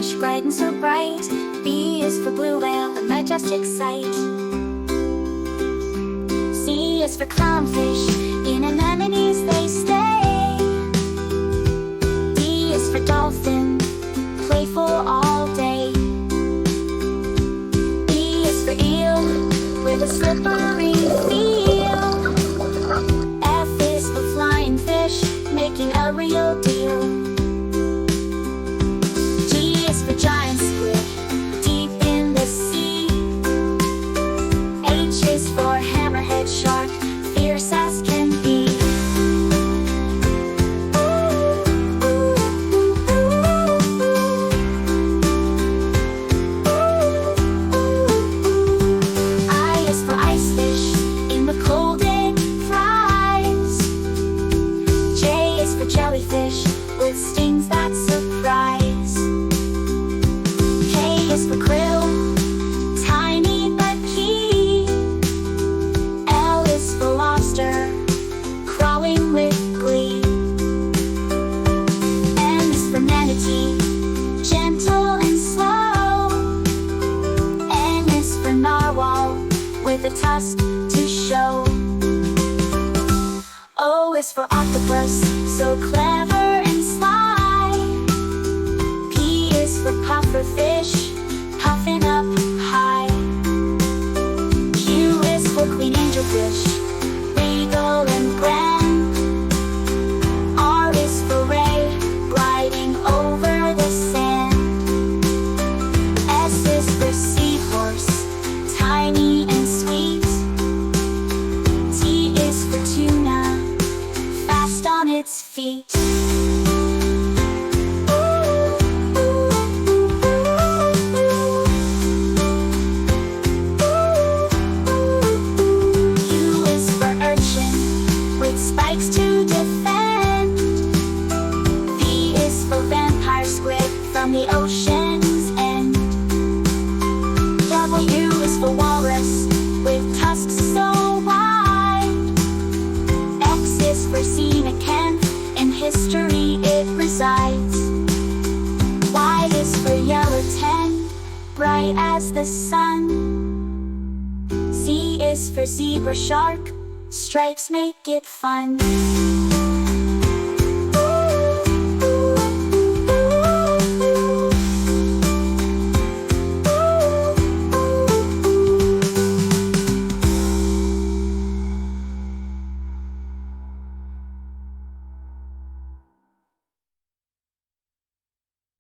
fish, bright and so bright. B is for blue whale, a majestic sight. C is for clownfish, in anemones they stay. D is for dolphin, playful all day. E is for eel, with a slippery feel. F is for flying fish, making a real deal. G is for giant squid, deep in the sea. H is for hammerhead shark, fierce as can be. I is for ice fish, in the cold it fries. J is for jellyfish, with stings that surprise. K is for krill, tiny but key. L is for lobster, crawling with glee. M is for manatee, gentle and slow. N is for narwhal, with a tusk to show. O is for octopus, so clever and sly. P is for pufferfish, puffing up high. Q is for queen angelfish, regal and grand. R is for ray, gliding over the sand. S is for seahorse, tiny and sweet. T is for tuna, fast on its feet. U is for urchin, with spikes to defend. V is for vampire squid, from the ocean's end. W is for walrus, with tusks so wide. X is for coelacanth, in history it resides. Y is for yellow ten, bright as the sun. Z is for zebra shark, stripes make it fun.